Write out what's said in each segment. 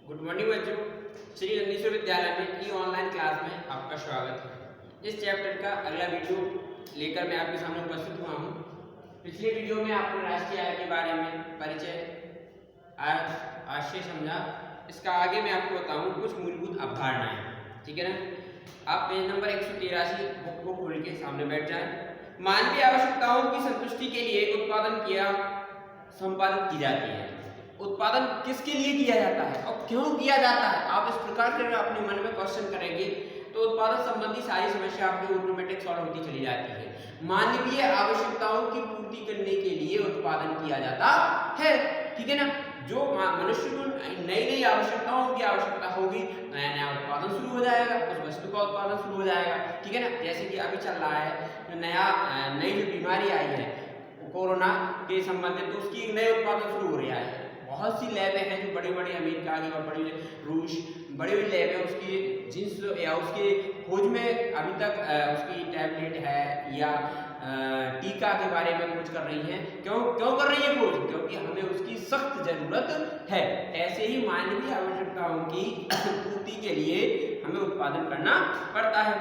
Good morning बच्चों। श्री जगदीश्वर विद्यालय में ई ऑनलाइन क्लास में आपका स्वागत है। इस चैप्टर का अगला वीडियो लेकर मैं आपके सामने उपस्थित हुआ हूँ। पिछले वीडियो में आपको राष्ट्रीय आय के बारे में परिचय आशय समझा। इसका आगे मैं आपको बताऊँ कुछ मूलभूत अवधारणाएं, ठीक है ना। आप पेज नंबर 183 बुक को खोल के सामने बैठ जाएं। मानवीय आवश्यकताओं की संतुष्टि के लिए उत्पादन किया संपादित की जाती है। उत्पादन किसके लिए किया जाता है और क्यों किया जाता है, आप इस प्रकार से अपने मन में क्वेश्चन करेंगे तो उत्पादन संबंधी सारी समस्या आपकी ऑटोमेटिक सॉल्व होती चली जाती है। मानवीय आवश्यकताओं की पूर्ति करने के लिए उत्पादन किया जाता है, ठीक है ना। जो मनुष्य को नई नई आवश्यकताओं की आवश्यकता होगी, नया नया उत्पादन शुरू हो जाएगा, उस वस्तु का उत्पादन शुरू हो जाएगा, ठीक है ना। जैसे कि अभी चल रहा है नई जो बीमारी आई है कोरोना के संबंधित, तो उसकी एक नए उत्पादन शुरू हो रहा है। बहुत सी लैबें हैं जो बड़ी बड़ी अमेरिका की और बड़ी रूस बड़ी बड़ी लैब है, उसकी जिस या उसके खोज में अभी तक उसकी टैबलेट है या टीका के बारे में खोज कर रही है। क्यों कर रही है खोज? क्योंकि हमें उसकी सख्त जरूरत है। ऐसे ही मानवीय आवश्यकताओं की पूर्ति के लिए हमें उत्पादन करना पड़ता है।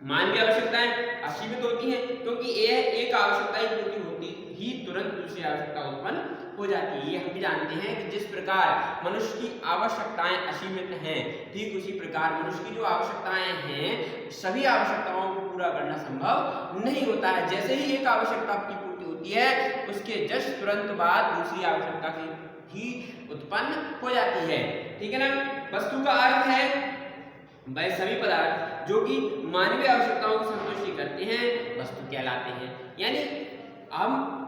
मानवीय आवश्यकताएं असीमित होती हैं क्योंकि एक आवश्यकता की पूर्ति होती ही तुरंत दूसरी आवश्यकता उत्पन्न हो जाती है। ये हम भी जानते हैं कि जिस प्रकार मनुष्य की आवश्यकताएं असीमित हैं, ठीक उसी प्रकार मनुष्य की जो आवश्यकताएं हैं सभी आवश्यकताओं को पूरा करना संभव नहीं होता है। जैसे ही एक आवश्यकता की पूर्ति होती है उसके जस्ट तुरंत बाद दूसरी आवश्यकता की ही उत्पन्न हो जाती है, ठीक है ना। वस्तु का अर्थ है वह सभी पदार्थ जो कि मानवीय आवश्यकताओं की संतुष्टि करते हैं वस्तु कहलाते हैं। यानी हम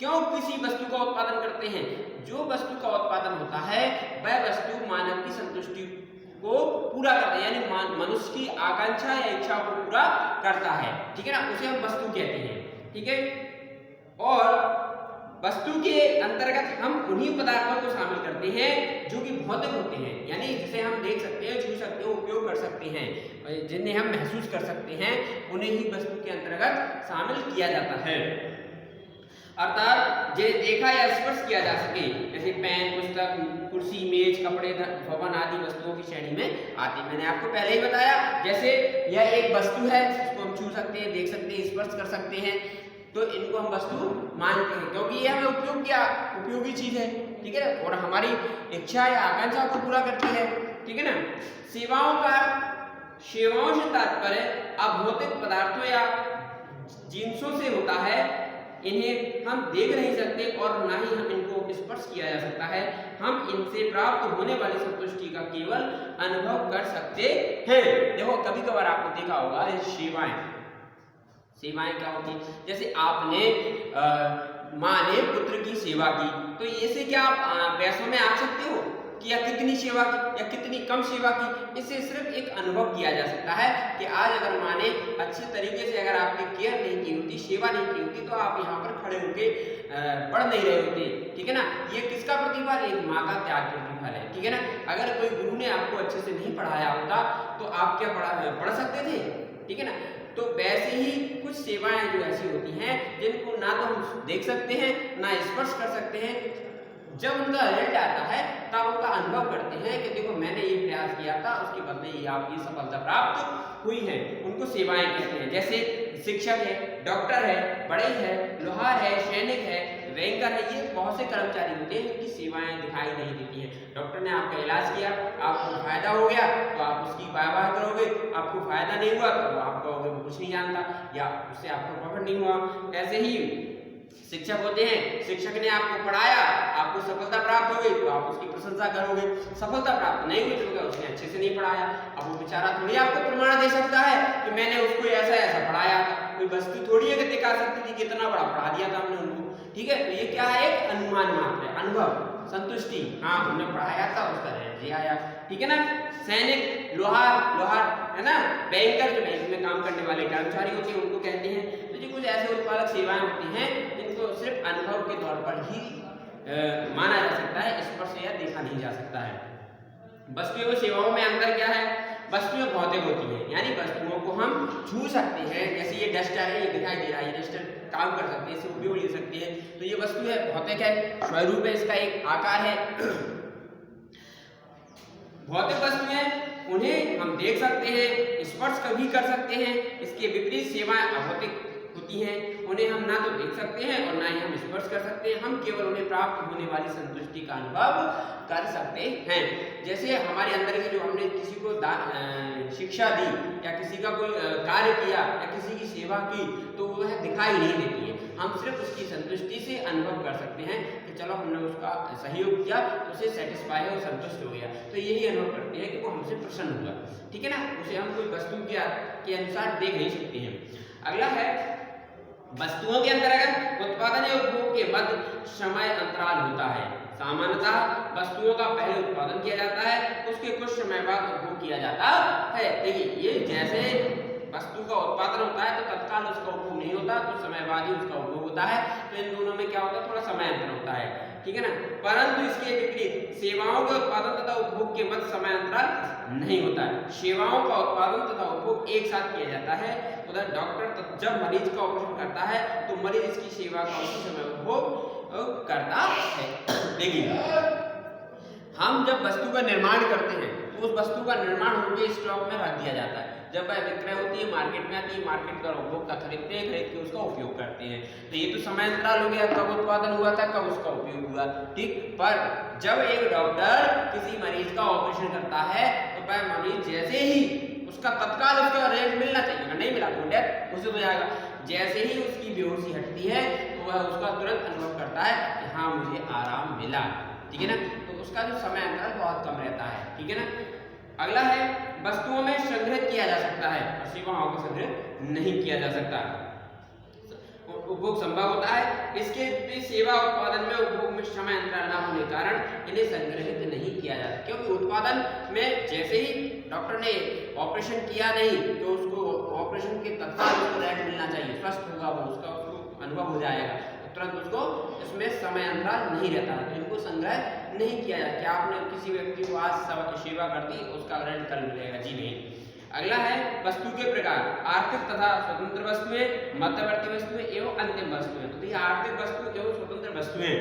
क्यों किसी वस्तु का उत्पादन करते हैं? जो वस्तु का उत्पादन होता है वह वस्तु मानव की संतुष्टि को पूरा करता है, यानी मनुष्य की आकांक्षा या इच्छा को पूरा करता है, ठीक है ना। उसे हम वस्तु कहते हैं, ठीक है। और वस्तु के अंतर्गत हम उन्हीं पदार्थों को शामिल करते हैं जो कि भौतिक होते हैं, यानी जिसे हम देख सकते हैं, छू सकते हैं, उपयोग कर सकते हैं, जिन्हें हम महसूस कर सकते हैं, उन्हें ही वस्तु के अंतर्गत शामिल किया जाता है। अर्थात जो देखा या स्पर्श किया जा सके, जैसे पेन, पुस्तक, कुर्सी, मेज, कपड़े, भवन आदि वस्तुओं की श्रेणी में आती है। मैंने आपको पहले ही बताया, जैसे यह एक वस्तु है जिसको हम छू सकते हैं, देख सकते हैं, स्पर्श कर सकते हैं, तो इनको हम वस्तु मानते हैं क्योंकि ये हमें उपयोगी चीज है, ठीक है, और हमारी इच्छा या आकांक्षा को पूरा करती है, ठीक है ना। सेवाओं से तात्पर्य अभौतिक पदार्थों या जिनसों से होता है। इन्हें हम देख नहीं सकते और ना ही हम इनको स्पर्श किया जा सकता है। हम इनसे प्राप्त होने वाली संतुष्टि का केवल अनुभव कर सकते हैं। देखो कभी कभार आपने देखा होगा सेवाएं क्या होती है? जैसे आपने माँ ने पुत्र की सेवा की, तो इससे क्या आप पैसों में आ सकते हो कि या कितनी सेवा की या कितनी कम सेवा की? इससे सिर्फ एक अनुभव किया जा सकता है कि आज अगर माँ ने अच्छे तरीके से अगर आपकी केयर नहीं की होती, सेवा नहीं की होती, तो आप यहाँ पर खड़े होके पढ़ नहीं रहे होते, ठीक है ना। ये किसका प्रतिफल है? माँ का त्याग प्रतिफल है, ठीक है ना। अगर कोई गुरु ने आपको अच्छे से नहीं पढ़ाया होता तो आप क्या पढ़ सकते थे, ठीक है ना। तो वैसे ही कुछ सेवाएं जो ऐसी होती हैं जिनको ना तो हम देख सकते हैं ना स्पर्श कर सकते हैं। जब उनका रिजल्ट आता है तब उनका अनुभव करते हैं कि देखो मैंने ये प्रयास किया था, उसके बदले ये आप ये सफलता प्राप्त हुई है। उनको सेवाएं कहते हैं। जैसे शिक्षक है, डॉक्टर है, बढ़ई है, लोहार है, सैनिक है, बैंकर है, ये बहुत से कर्मचारी होते हैं जिनकी सेवाएं दिखाई नहीं देती हैं। डॉक्टर ने आपका इलाज किया, आपको फायदा हो गया तो आप उसकी वाह करोगे, आपको फायदा नहीं हुआ तो आप कहोगे वो कुछ नहीं जानता या उससे आपको प्रॉफिट नहीं हुआ। ऐसे ही शिक्षक होते हैं, शिक्षक ने आपको पढ़ाया, आपको सफलता प्राप्त हो गई तो आप उसकी प्रशंसा करोगे। सफलता प्राप्त नहीं हुई तो उसने अच्छे से नहीं पढ़ाया। अब वो बेचारा थोड़ी आपको प्रमाण दे सकता है कि मैंने उसको ऐसा पढ़ाया था। कोई वस्तु थोड़ी है कि दिखा सकती थी कितना बड़ा पढ़ा दिया था हमने उनको, ठीक है। तो ये क्या है? एक अनुमान मात्र है, अनुभव, संतुष्टि, हाँ हमने पढ़ाया था, उसका रिजल्ट आया, ठीक है ना। सैनिक, लोहार है ना, बैंकर जो बैंक में काम करने वाले कर्मचारी होते हैं उनको कहते हैं। तो ये कुछ ऐसे उत्पादक सेवाएं होती हैं जिनको सिर्फ अनुभव के तौर पर ही माना जा सकता है, स्पर्श या देखा नहीं जा सकता है। वस्तुओं और सेवाओं में अंतर क्या है? वस्तुएं भौतिक होती हैं, यानी वस्तुओं को हम छू सकते हैं। जैसे ये डस्टर है, ये दिखाई दे रहा है, ये डस्टर काम कर सकते हैं, इससे उपयोग ले सकते हैं, तो ये वस्तु है, भौतिक है, स्वरूप है, इसका एक आकार है। भौतिक वस्तुएं उन्हें हम देख सकते हैं, स्पर्श कभी कर सकते हैं। इसके विपरीत सेवाएं अभौतिक होती हैं, उन्हें हम ना तो देख सकते हैं और ना ही हम स्पर्श कर सकते हैं। हम केवल उन्हें प्राप्त होने वाली संतुष्टि का अनुभव कर सकते हैं। जैसे हमारे अंदर की जो हमने किसी को शिक्षा दी या किसी का कोई कार्य किया या किसी की सेवा की, तो वह दिखाई नहीं देती है। हम सिर्फ उसकी संतुष्टि से अनुभव कर सकते हैं कि चलो हमने उसका सहयोग किया तो उसे सेटिस्फाई है और संतुष्ट हो गया, तो यही अनुभव करते हैं कि वो हमसे प्रसन्न हुआ। ठीक है ना, उसे हम कोई वस्तु के अनुसार देख नहीं सकते हैं। अगला है वस्तुओं के अंतर्गत उत्पादन या उपभोग के मध्य समय अंतराल होता है। सामान्यतः वस्तुओं का पहले उत्पादन किया जाता है, उसके कुछ समय बाद उपभोग किया जाता है। देखिए, ये जैसे वस्तु का उत्पादन होता है तो तत्काल उसका उपभोग नहीं होता, कुछ समय बाद ही उसका उपभोग होता है। तो इन दोनों में क्या होता है, थोड़ा समय अंतर होता है। ठीक है ना, परंतु इसके विपरीत सेवाओं के उत्पादन तथा उपभोग के मध्य समय अंतराल नहीं होता है। सेवाओं का उत्पादन तथा उपभोग एक साथ किया जाता है। उधर डॉक्टर जब मरीज का ऑपरेशन करता है तो मरीज इसकी सेवा का उसी समय उपभोग करता है। देखिए, हम जब वस्तु का निर्माण करते हैं तो उस वस्तु का निर्माण होकर स्टॉक में रख दिया जाता है। जब वह विक्रय होती है, मार्केट में आती है, मार्केट का उपभोक्ता खरीदते हैं, खरीद के उसका उपयोग करते हैं। तो ये तो समय अंतराल हो गया, कब उत्पादन हुआ था, कब उसका उपयोग हुआ। ठीक, पर जब एक डॉक्टर किसी मरीज का ऑपरेशन करता है तो वह मरीज जैसे ही उसका तत्काल उसका रेंट मिलना चाहिए, नहीं मिला तो डेथ घोषित हो जाएगा। जैसे ही उसकी बेहोशी हटती है तो वह उसका तुरंत अनुभव करता है कि हाँ मुझे आराम मिला। ठीक है ना, तो उसका जो समय अंतराल बहुत कम रहता है। ठीक है ना, अगला है वस्तुओं में संग्रहित किया जा सकता है और सेवाओं को संग्रहित नहीं किया जा सकता। उपभोग संभव होता है, इसके सेवा उत्पादन में उपभोग में समय अंतराल न होने के कारण इन्हें संग्रहित नहीं किया जाता, क्योंकि उत्पादन में जैसे ही डॉक्टर ने ऑपरेशन किया नहीं तो उसको ऑपरेशन के तत्काल उसको रेंट मिलना चाहिए, स्वस्थ होगा वो, उसका उसको अनुभव हो जाएगा, तो तुरंत उसको इसमें समय अंतराल नहीं रहता है, तो इनको संग्रह नहीं किया जाता। क्या आपने किसी व्यक्ति को आज सेवा कर दी, उसका रेंट कल मिलेगा? जी नहीं। अगला है वस्तु के प्रकार, आर्थिक तथा स्वतंत्र वस्तुएं, मध्यवर्ती वस्तुएं एवं अंतिम वस्तुएं। तो ये आर्थिक वस्तु एवं स्वतंत्र वस्तुएं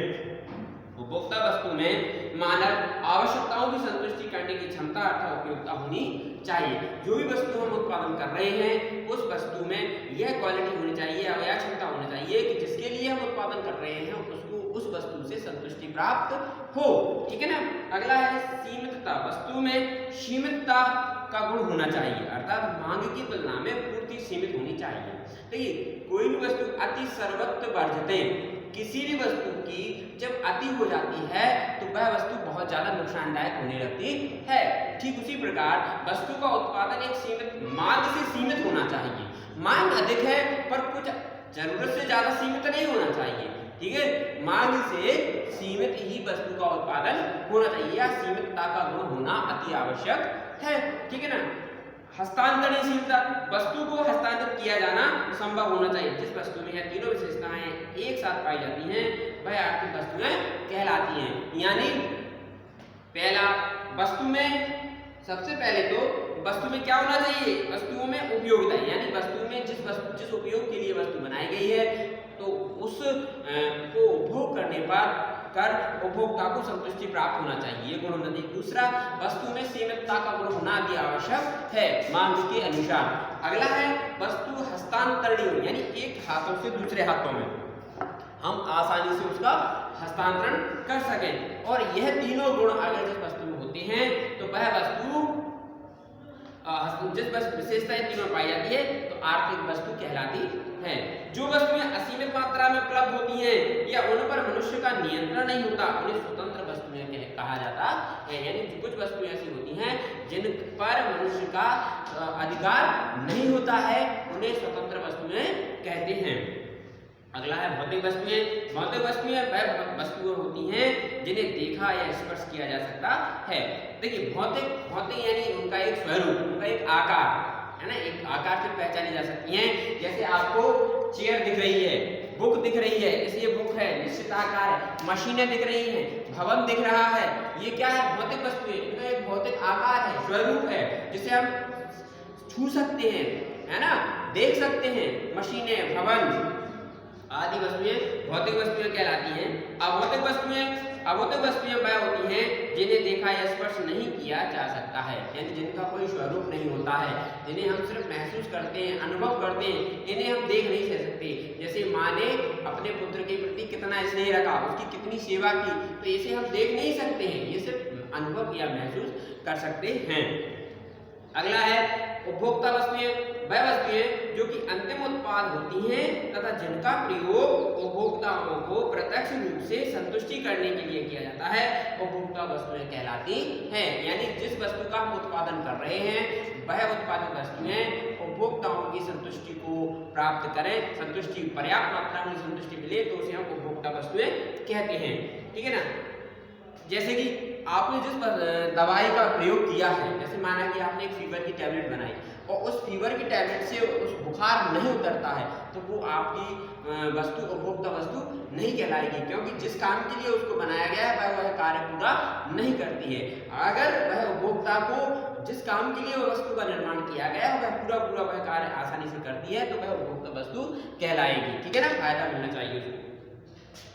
उपभोक्ता वस्तु में मानव आवश्यकताओं की संतुष्टि करने की क्षमता अर्थात उपयोगिता होनी चाहिए। जो भी वस्तु हम उत्पादन कर रहे हैं उस वस्तु में यह क्वालिटी होनी चाहिए या यह क्षमता होनी चाहिए कि जिसके लिए हम उत्पादन कर रहे हैं उसको उस वस्तु से संतुष्टि प्राप्त हो। ठीक है ना, अगला है सीमितता, वस्तु में सीमितता का गुण होना चाहिए, अर्थात मांग की तुलना में पूर्ति सीमित होनी चाहिए। देखिए, कोई भी वस्तु अति सर्वत्र वर्जते, किसी भी वस्तु की जब अति हो जाती है तो वह वस्तु बहुत ज्यादा नुकसानदायक होने लगती है। ठीक उसी प्रकार वस्तु का उत्पादन एक सीमित मांग से सीमित होना चाहिए। मांग अधिक है पर कुछ जरूरत से ज्यादा सीमित नहीं होना चाहिए। ठीक है, मांग से सीमित ही वस्तु का उत्पादन होना चाहिए या सीमितता का गुण होना अति आवश्यक है। ठीक है ना, हस्तांतरणशीलता, वस्तु को हस्तांतरित किया जाना संभव होना चाहिए। जिस वस्तु में यह तीनों विशेषताएं एक साथ पाई जाती हैं वह आर्थिक वस्तुएं कहलाती हैं। यानी पहला, वस्तु में सबसे पहले तो वस्तु में क्या होना चाहिए, वस्तुओं में उपयोगिता, यानी वस्तु में जिस उपयोग के लिए वस्तु बनाई गई है तो उस को उपभोग करने पर उपभोक्ता को संतुष्टि प्राप्त होना चाहिए, ये गुण होना चाहिए। दूसरा, वस्तु में सीमितता का गुण होना अति आवश्यक है मांग के अनुसार। अगला है वस्तु हस्तांतरणीय, यानी एक हाथों से दूसरे हाथों में हम आसानी से उसका हस्तांतरण कर सकें। और यह तीनों गुण अगर जिस वस्तु में होते हैं तो वह वस्तु जिस विशेषताएं तीनों पाई जाती है तो आर्थिक वस्तु कहलाती है। जो वस्तुएं असीमित मात्रा में उपलब्ध होती हैं या उन पर मनुष्य का नियंत्रण नहीं होता उन्हें स्वतंत्र वस्तुएं कहा जाता है। यानी कुछ वस्तुएं ऐसी होती हैं जिन पर मनुष्य का अधिकार नहीं होता है, उन्हें स्वतंत्र वस्तुएं कहते हैं। अगला है भौतिक वस्तुएं। भौतिक वस्तुएं वह वस्तुएं होती हैं जिन्हें देखा या स्पर्श किया जा सकता है। देखिए, भौतिक यानी उनका एक स्वरूप, उनका एक आकार है ना, एक आकार से पहचानी जा सकती हैं। जैसे आपको चेयर दिख रही है, बुक दिख रही है, इसलिए बुक है, निश्चित आकार है। मशीनें दिख रही हैं, भवन दिख रहा है, ये क्या है, भौतिक वस्तुएं, इनका एक भौतिक आकार है, स्वरूप है, जिसे हम छू सकते हैं, है ना, देख सकते हैं। मशीनें, भवन आदि वस्तुएं भौतिक वस्तुएं कहलाती हैं। अभौतिक वस्तुएं अभौतिक वस्तुएं वह होती हैं जिन्हें देखा या स्पर्श नहीं किया जा सकता है, यानी जिनका कोई स्वरूप नहीं होता है, जिन्हें हम सिर्फ महसूस करते हैं, अनुभव करते हैं, इन्हें हम देख नहीं सकते। जैसे माँ ने अपने पुत्र के प्रति कितना स्नेह रखा, उसकी कितनी सेवा की, तो इसे हम देख नहीं सकते हैं, ये सिर्फ अनुभव या महसूस कर सकते हैं। अगला है उपभोक्ता वस्तुएं, वह वस्तुएं जो कि अंतिम उत्पाद होती हैं तथा जिनका प्रयोग उपभोक्ताओं को प्रत्यक्ष रूप से संतुष्टि करने के लिए किया जाता है, उपभोक्ता वस्तुएं कहलाती हैं। यानी जिस वस्तु का हम उत्पादन कर रहे हैं वह उत्पादित वस्तुएं उपभोक्ताओं की संतुष्टि को प्राप्त करें, संतुष्टि पर्याप्त मात्रा में संतुष्टि मिले तो उसे हम उपभोक्ता वस्तुएं कहते हैं। ठीक है ना। जैसे कि आपने जिस दवाई का प्रयोग किया है, जैसे माना कि आपने एक फीवर की टैबलेट बनाई और उस फीवर की टैबलेट से उस बुखार नहीं उतरता है, तो वो आपकी वस्तु उपभोक्ता वस्तु नहीं कहलाएगी, क्योंकि जिस काम के लिए उसको बनाया गया है वह कार्य पूरा नहीं करती है। अगर वह उपभोक्ता को जिस काम के लिए वह वस्तु का निर्माण किया गया है वह पूरा वह कार्य आसानी से करती है, तो वह उपभोक्ता वस्तु कहलाएगी। ठीक है ना, फायदा मिलना चाहिए उसको।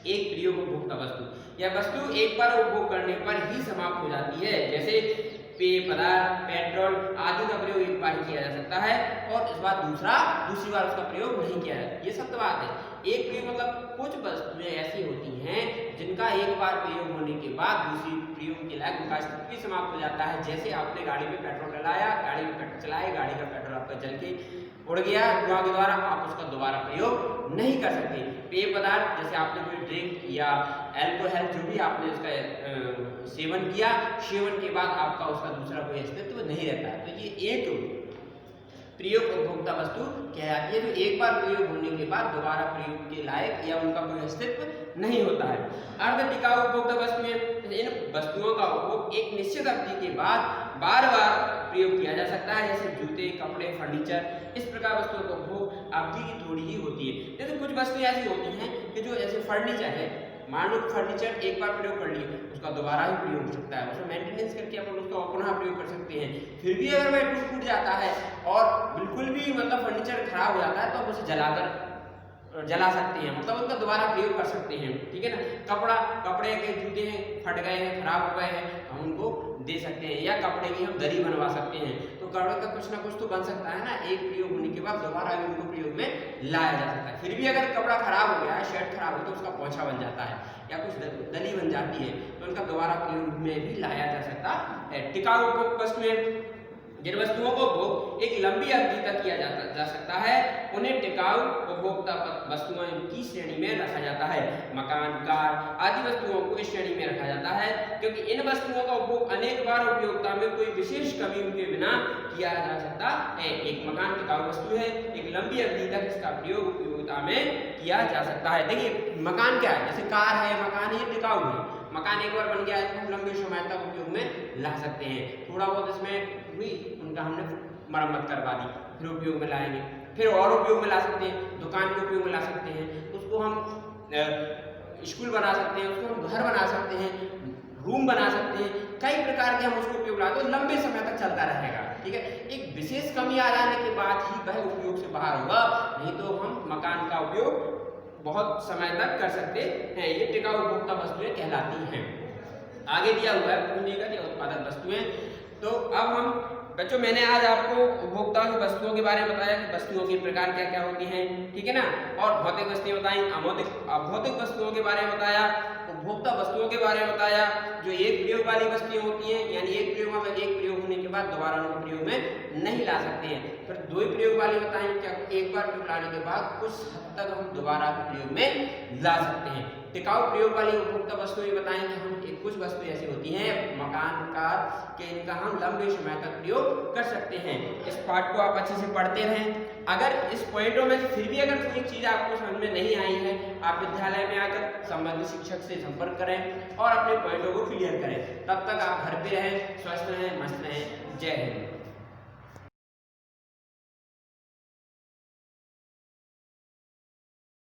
एक प्रयोग उपभोक्ता वस्तु, यह वस्तु एक बार उपभोग करने पर ही समाप्त हो जाती है। जैसे पेय पदार्थ, पेट्रोल आदि का प्रयोग एक बार ही किया जा सकता है और इस बार दूसरी बार उसका प्रयोग नहीं किया जाता। ये सब तो बात है। एक प्रयोग मतलब कुछ वस्तुएं ऐसी होती हैं जिनका एक बार प्रयोग होने के बाद दूसरी प्रयोग के लायक उनका अस्तित्व भी समाप्त हो जाता है। जैसे आपने गाड़ी में पेट्रोल डलाया, गाड़ी में पेट्रोल चलाए, गाड़ी का पेट्रोल आपका जल के उड़ गया धुआं के द्वारा, आप उसका दोबारा प्रयोग नहीं कर सकते। पेय पदार्थ जैसे आपने कोई ड्रिंक या अल्कोहल जो भी आपने उसका सेवन किया, सेवन के बाद आपका उसका दूसरा कोई अस्तित्व नहीं रहता है, तो ये एक प्रयोग उपभोक्ता वस्तु कहलाती है, जो एक बार प्रयोग होने के बाद दोबारा प्रयोग के लायक या उनका कोई अस्तित्व नहीं होता है। अर्ध टिकाऊ उपभोक्ता वस्तुएं, इन वस्तुओं का उपभोग एक निश्चित अवधि के बाद बार बार प्रयोग किया जा सकता है, जैसे जूते, कपड़े, फर्नीचर। इस प्रकार वस्तुओं का उपभोग अवधि की थोड़ी ही होती है। जैसे कुछ वस्तुएं ऐसी होती हैं कि जो जैसे फर्नीचर है, मान लो फर्नीचर एक बार प्रयोग कर लिए, उसका दोबारा ही प्रयोग हो सकता है, उसमें मेंटेनेंस करके अपन उसको पुनः प्रयोग कर सकते हैं। फिर भी अगर वह टूट जाता है और बिल्कुल भी मतलब फर्नीचर खराब हो जाता है तो आप उसे जला सकते हैं, मतलब उनका दोबारा प्रयोग कर सकते हैं। ठीक है ना। कपड़े के जूते हैं, फट गए हैं, खराब हो गए हैं, हम उनको दे सकते हैं, या कपड़े की हम दरी बनवा सकते हैं। तो कपड़े का कुछ ना कुछ तो बन सकता है ना, एक प्रयोग होने के बाद दोबारा भी उनको प्रयोग में लाया जा सकता है। फिर भी अगर कपड़ा खराब हो गया है, शर्ट खराब हो तो उसका पोंछा बन जाता है या कुछ दरी बन जाती है, तो उनका दोबारा प्रयोग में भी लाया जा सकता है। टिकाऊ उपभोग वस्तुएं, जिन वस्तुओं को उपभोग एक लंबी अवधि तक किया जा सकता है उन्हें टिकाऊ उपभोक्ता वस्तुओं की श्रेणी में रखा जाता है। मकान, कार आदि वस्तुओं को इस श्रेणी में रखा जाता है क्योंकि इन वस्तुओं का उपभोग अनेक बार उपयोगिता में कोई विशेष कमी के बिना किया जा सकता है। एक मकान टिकाऊ वस्तु है, एक लंबी अवधि तक इसका प्रयोग उपयोगिता में किया जा सकता है। देखिए मकान क्या है, जैसे कार है, मकान ये टिकाऊ है। मकान एक बार बन गया है तो हम लंबे समय तक उपयोग में ला सकते हैं। थोड़ा बहुत इसमें हुई, उनका हमने मरम्मत करवा दी, फिर उपयोग में लाएंगे, फिर और उपयोग में ला सकते हैं, दुकान के उपयोग में ला सकते हैं, उसको हम स्कूल बना सकते हैं, उसको हम घर बना सकते हैं, रूम बना सकते हैं, कई प्रकार के हम उसको उपयोग लाते हैं, लंबे समय तक चलता रहेगा। ठीक है। एक विशेष कमी आ जाने के बाद ही वह उपयोग से बाहर होगा, नहीं तो हम मकान का उपयोग बहुत समय तक कर सकते हैं। ये टिकाऊ उपभोक्ता वस्तुएं कहलाती हैं। आगे दिया हुआ है पूंजीगत या उत्पादन वस्तुएं। तो अब हम बच्चों, मैंने आज आपको उपभोक्ता की वस्तुओं के बारे में बताया कि वस्तुओं के प्रकार क्या क्या होती हैं, ठीक है ना, और भौतिक वस्तुएं बताई, अभौतिक वस्तुओं के बारे में बताया, उपभोक्ता वस्तुओं के बारे में बताया, जो एक प्रयोग वाली वस्तुएं होती हैं, यानी एक प्रयोग होने के बाद दोबारा उनको प्रयोग में नहीं ला सकते हैं। फिर दो प्रयोग वाली बताएं, क्या एक बार प्रयोग लाने के बाद कुछ हद तक हम दोबारा प्रयोग में ला सकते हैं। टिकाऊ प्रयोग वाली उपभोक्ता वस्तुएं बताएंगे हम, कुछ वस्तुएं ऐसी होती हैं मकान, कार के, इनका हम लंबे समय तक प्रयोग कर सकते हैं। इस पाठ को आप अच्छे से पढ़ते रहें। अगर इस पॉइंटों में फिर भी अगर कोई चीज आपको समझ में नहीं आई है, आप विद्यालय में आकर संबंधित शिक्षक से संपर्क करें और अपने पॉइंटों को क्लियर करें। तब तक आप घर पे रहें, स्वस्थ रहें, मस्त रहें। जय हिंद।